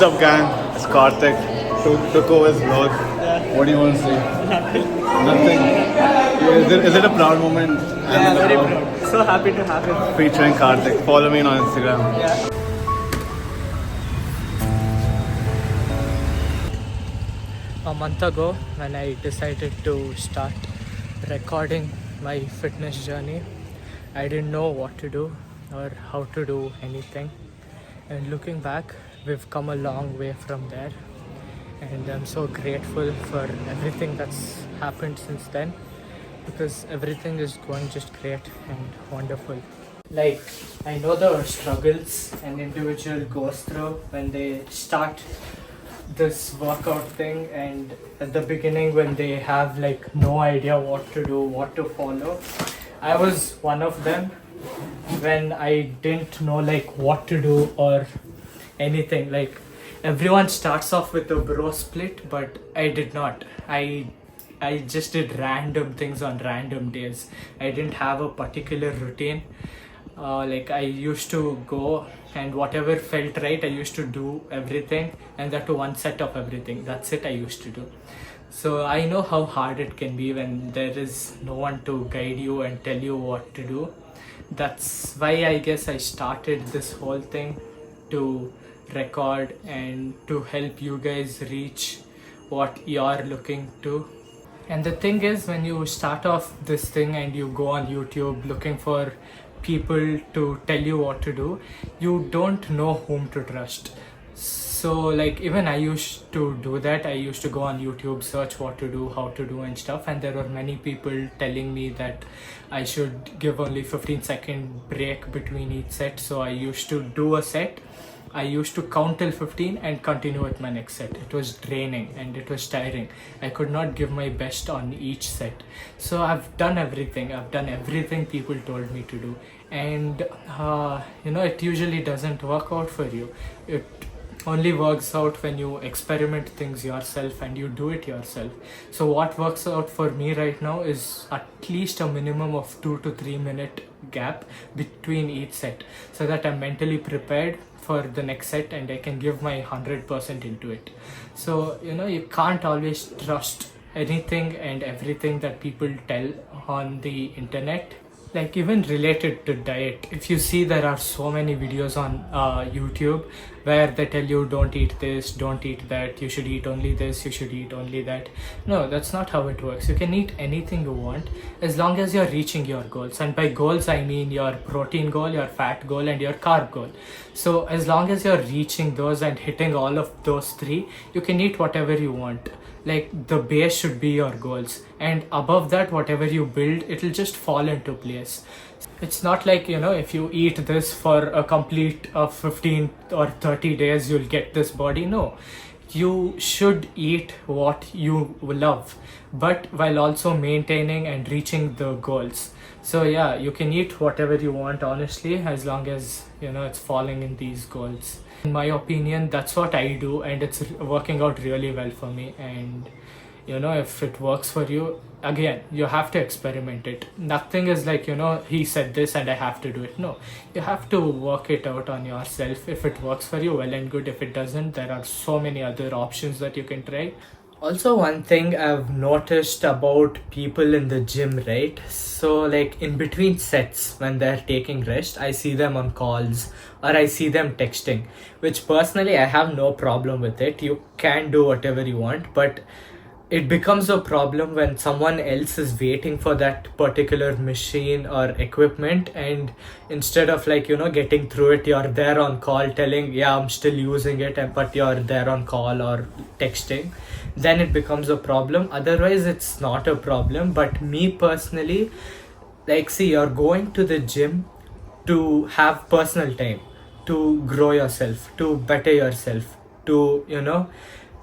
What's up, gang? It's Karthik. Took over his vlog. What do you want to say? Nothing. Is it a proud moment? Yeah, very proud. So happy to have him. Featuring Karthik. Follow me on Instagram. Yeah. A month ago, when I decided to start recording my fitness journey, I didn't know what to do or how to do anything. And looking back, we've come a long way from there. And I'm so grateful for everything that's happened since then, because everything is going just great and wonderful. Like, I know the struggles an individual goes through when they start this workout thing, and at the beginning when they have like no idea what to do, what to follow. I was one of them when I didn't know like what to do or anything. Like, everyone starts off with a bro split, but I did not. I just did random things on random days. I didn't have a particular routine. Like, I used to go and whatever felt right, I used to do everything, and that to one set of everything. That's it I used to do. So I know how hard it can be when there is no one to guide you and tell you what to do. That's why I guess I started this whole thing, to record and to help you guys reach what you're looking to. And the thing is, when you start off this thing and you go on YouTube looking for people to tell you what to do, you don't know whom to trust. So like, even I used to do that. I used to go on YouTube, search what to do, how to do and stuff, and there were many people telling me that I should give only 15-second break between each set. So I used to do a set, I used to count till 15 and continue with my next set. It was draining and it was tiring. I could not give my best on each set. So I've done everything. I've done everything people told me to do. And, it usually doesn't work out for you. It only works out when you experiment things yourself and you do it yourself. So what works out for me right now is at least a minimum of 2 to 3 minute gap between each set, so that I'm mentally prepared for the next set and I can give my 100% into it. So you can't always trust anything and everything that people tell on the internet. Like, even related to diet, if you see, there are so many videos on YouTube where they tell you don't eat this, don't eat that, you should eat only this, you should eat only that. No, that's not how it works. You can eat anything you want as long as you're reaching your goals. And by goals, I mean your protein goal, your fat goal and your carb goal. So as long as you're reaching those and hitting all of those three, you can eat whatever you want. Like, the base should be your goals, and above that, whatever you build, it'll just fall into place. It's not like, if you eat this for a complete of 15 or 30 days, you'll get this body. No, you should eat what you love, but while also maintaining and reaching the goals. So yeah, you can eat whatever you want, honestly, as long as it's falling in these goals. In my opinion, that's what I do, and it's working out really well for me. And if it works for you, again, you have to experiment it. Nothing is like, he said this and I have to do it. No, you have to work it out on yourself. If it works for you, well and good. If it doesn't, there are so many other options that you can try. Also, one thing I've noticed about people in the gym, right? So like, in between sets when they're taking rest, I see them on calls or I see them texting, which personally I have no problem with it. You can do whatever you want, but it becomes a problem when someone else is waiting for that particular machine or equipment, and instead of like getting through it, you're there on call telling, yeah, I'm still using it, but you're there on call or texting. Then it becomes a problem. Otherwise, it's not a problem. But me personally, like, see, you're going to the gym to have personal time, to grow yourself, to better yourself, to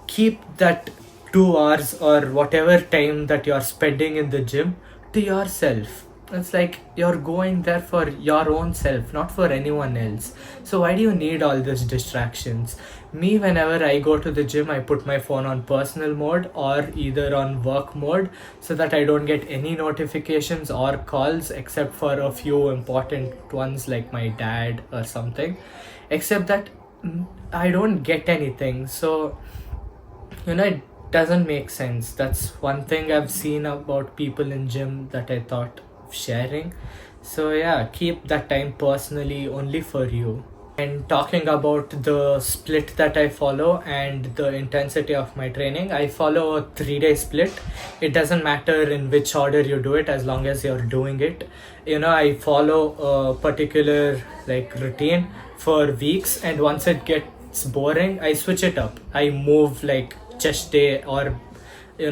keep that 2 hours or whatever time that you're spending in the gym to yourself. It's like you're going there for your own self, not for anyone else. So why do you need all these distractions? Me, whenever I go to the gym, I put my phone on personal mode or either on work mode, so that I don't get any notifications or calls except for a few important ones like my dad or something. Except that I don't get anything. So, it doesn't make sense. That's one thing I've seen about people in gym that I thought of sharing. So yeah, keep that time personally only for you. And talking about the split that I follow and the intensity of my training, I follow a 3 day split. It doesn't matter in which order you do it as long as you're doing it. I follow a particular like routine for weeks, and once it gets boring, I switch it up. I move like chest day or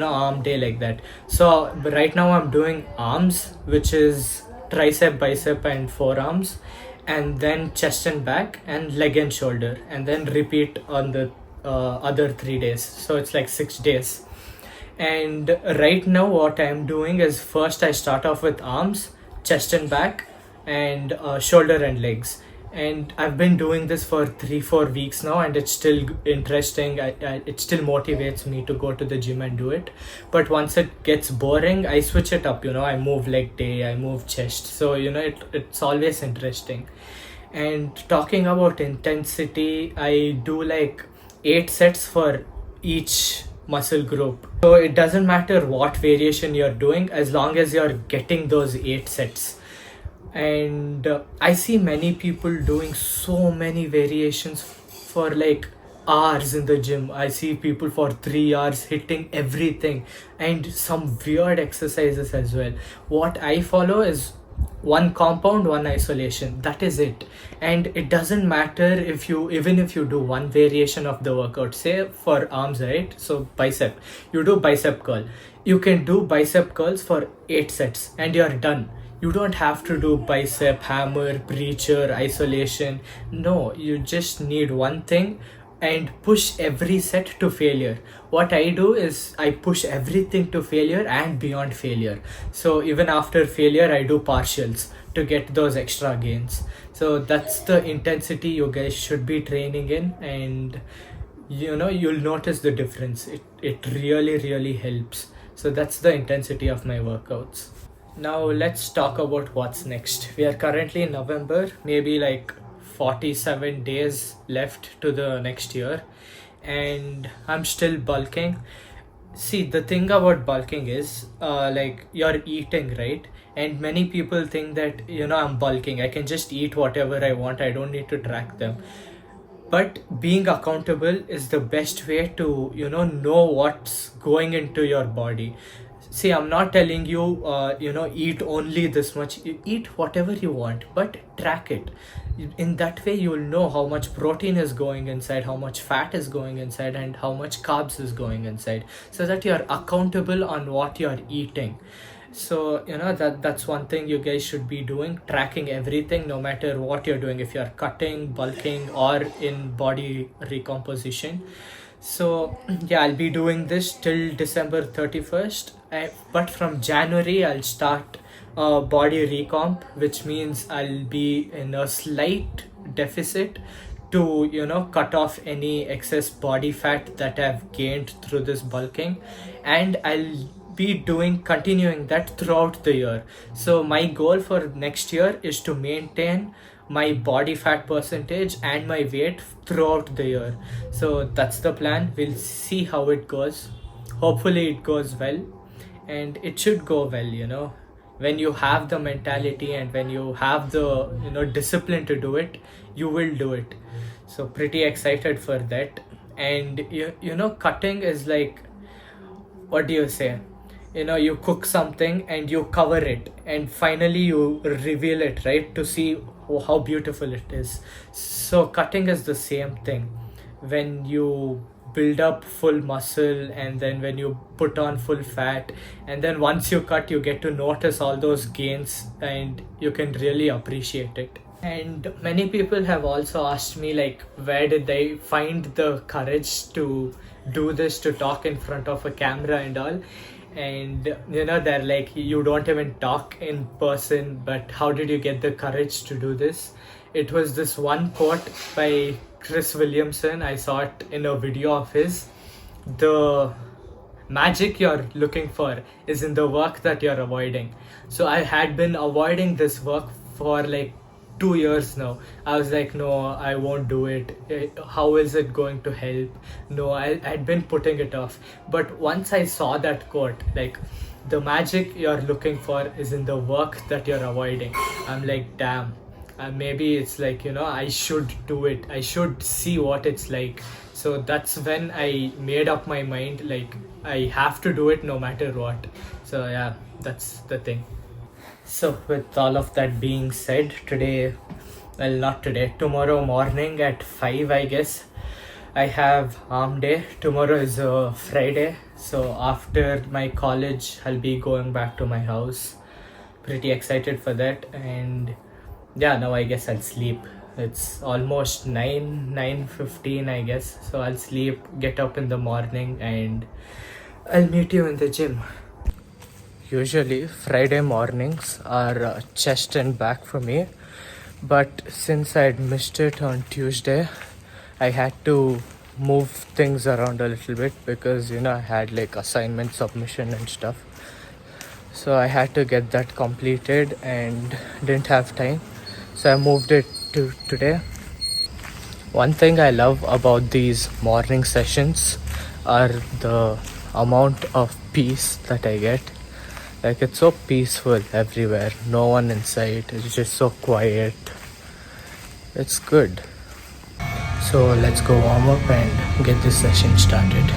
arm day, like that. So right now I'm doing arms, which is tricep, bicep and forearms, and then chest and back and leg and shoulder, and then repeat on the other 3 days, so it's like 6 days. And right now what I'm doing is, first I start off with arms, chest and back, and shoulder and legs. And I've been doing this for 3-4 weeks now, and it's still interesting. It still motivates me to go to the gym and do it. But once it gets boring, I switch it up. I move leg day, I move chest. So it's always interesting. And talking about intensity, I do like 8 sets for each muscle group. So it doesn't matter what variation you're doing as long as you're getting those 8 sets. And I see many people doing so many variations for like hours in the gym. I see people for 3 hours hitting everything, and some weird exercises as well. What I follow is one compound, one isolation. That is it. And it doesn't matter even if you do one variation of the workout. Say for arms, right? So bicep, you do bicep curl. You can do bicep curls for 8 sets and you're done. You don't have to do bicep, hammer, breacher, isolation. No, you just need one thing and push every set to failure. What I do is I push everything to failure and beyond failure. So even after failure, I do partials to get those extra gains. So that's the intensity you guys should be training in, and you'll notice the difference. It really, really helps. So that's the intensity of my workouts. Now let's talk about what's next. We are currently in November, maybe like 47 days left to the next year, and I'm still bulking. See, the thing about bulking is like you're eating, right? And many people think that I'm bulking, I can just eat whatever I want, I don't need to track them. But being accountable is the best way to know what's going into your body. See, I'm not telling you eat only this much. You eat whatever you want, but track it. In that way you'll know how much protein is going inside, how much fat is going inside, and how much carbs is going inside, so that you're accountable on what you're eating. So that's one thing you guys should be doing, tracking everything no matter what you're doing, if you're cutting, bulking, or in body recomposition. So yeah, I'll be doing this till December 31st. But from January I'll start body recomp, which means I'll be in a slight deficit to cut off any excess body fat that I've gained through this bulking, and I'll be continuing that throughout the year. So my goal for next year is to maintain my body fat percentage and my weight throughout the year. So that's the plan. We'll see how it goes. Hopefully it goes well, and it should go well. When you have the mentality and when you have the discipline to do it, you will do it. So pretty excited for that. And cutting is like, what do you say, you cook something and you cover it and finally you reveal it, right, to see how beautiful it is. So cutting is the same thing. When you build up full muscle, and then when you put on full fat, and then once you cut, you get to notice all those gains and you can really appreciate it. And many people have also asked me, like, where did they find the courage to do this, to talk in front of a camera and all. And they're like, you don't even talk in person, but how did you get the courage to do this? It was this one quote by Chris Williamson. I saw it in a video of his. The magic you're looking for is in the work that you're avoiding. So I had been avoiding this work for like 2 years now. I was like, no, I won't do it. How is it going to help? No, I'd been putting it off. But once I saw that quote, like, the magic you're looking for is in the work that you're avoiding. I'm like, damn. Maybe it's like, I should do it. I should see what it's like. So that's when I made up my mind, like, I have to do it no matter what. So yeah, that's the thing. So, with all of that being said, today, well, not today, tomorrow morning at 5, I guess, I have arm day. Tomorrow is a Friday, so after my college, I'll be going back to my house. Pretty excited for that, and yeah, now I guess I'll sleep. It's almost 9:15, I guess, so I'll sleep, get up in the morning, and I'll meet you in the gym. Usually, Friday mornings are chest and back for me, but since I'd missed it on Tuesday, I had to move things around a little bit because I had like assignment submission and stuff. So I had to get that completed and didn't have time. So I moved it to today. One thing I love about these morning sessions are the amount of peace that I get. Like, it's so peaceful everywhere, no one in sight, it's just so quiet. It's good. So let's go warm up and get this session started.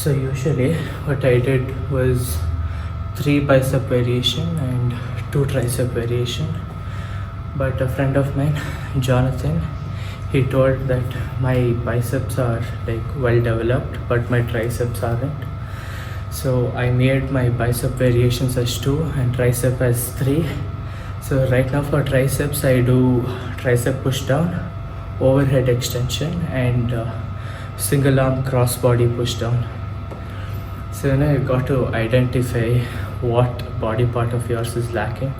So usually what I did was 3 bicep variation and 2 tricep variation. But a friend of mine, Jonathan, he told that my biceps are like well developed but my triceps aren't. So I made my bicep variations as 2 and tricep as 3. So right now for triceps I do tricep push down, overhead extension and single arm cross body push down. So you got to identify what body part of yours is lacking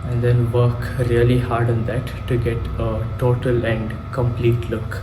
and then work really hard on that to get a total and complete look.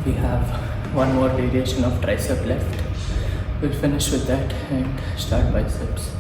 We have one more variation of tricep left. We'll finish with that and start biceps.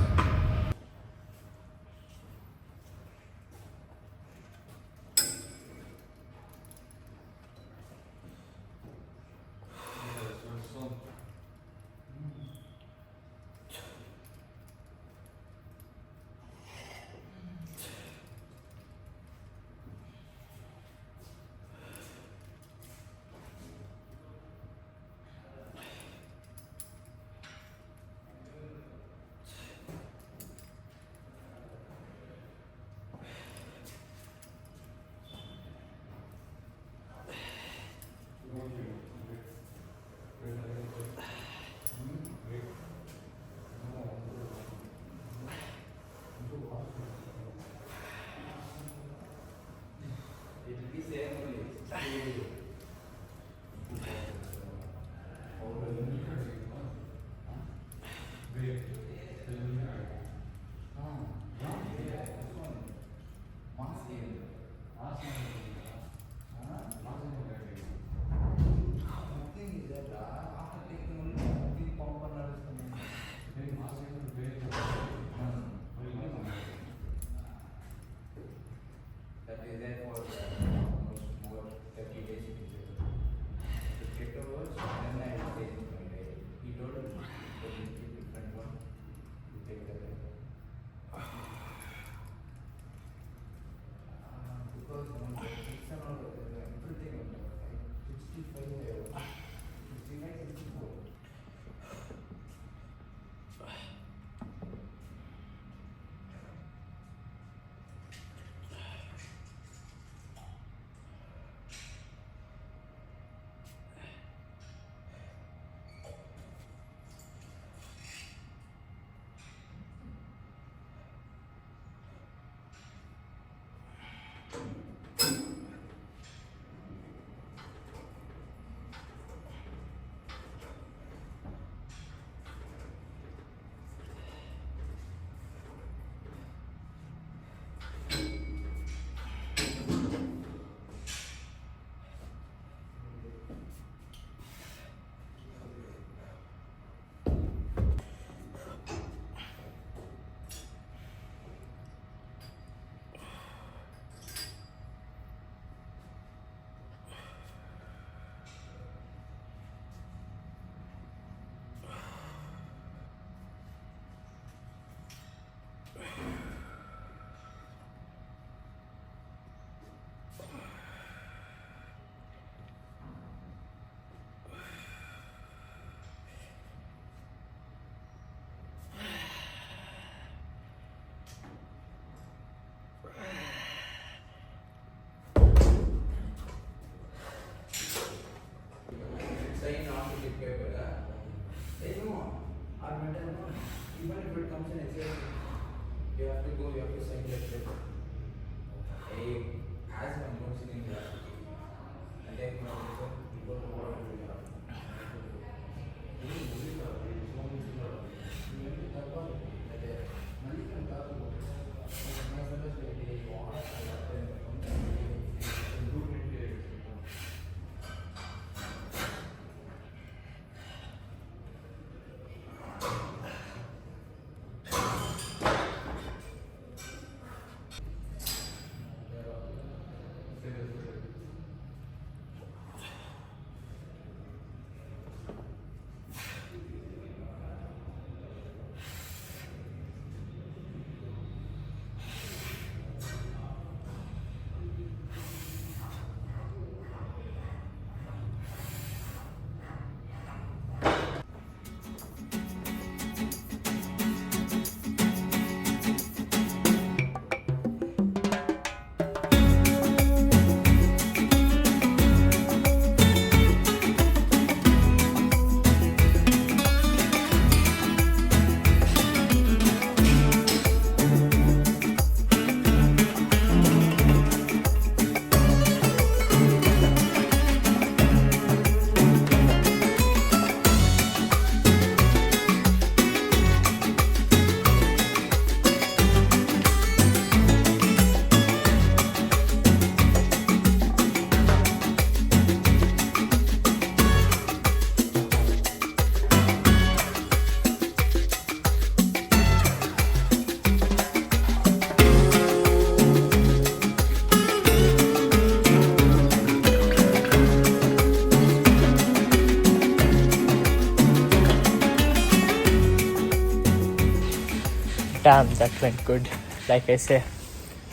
Damn, that went good. Like I say,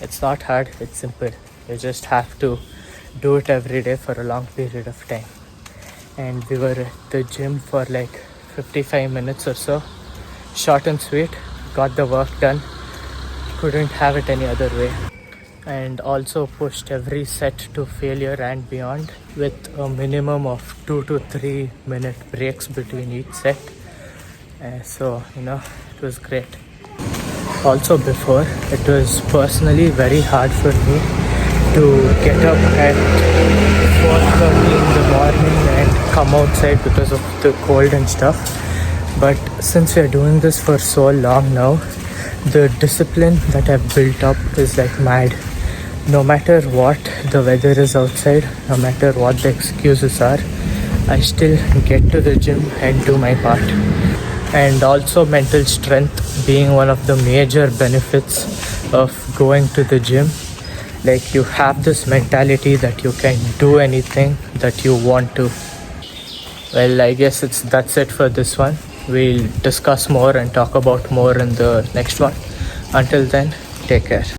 it's not hard, it's simple. You just have to do it every day for a long period of time. And we were at the gym for like 55 minutes or so. Short and sweet, got the work done. Couldn't have it any other way. And also pushed every set to failure and beyond with a minimum of 2 to 3 minute breaks between each set. So, it was great. Also before, it was personally very hard for me to get up at 4:30 in the morning and come outside because of the cold and stuff. But since we are doing this for so long now, the discipline that I've built up is like mad. No matter what the weather is outside, no matter what the excuses are, I still get to the gym and do my part. And also mental strength being one of the major benefits of going to the gym. Like you have this mentality that you can do anything that you want to. Well, I guess that's it for this one. We'll discuss more and talk about more in the next one. Until then, take care.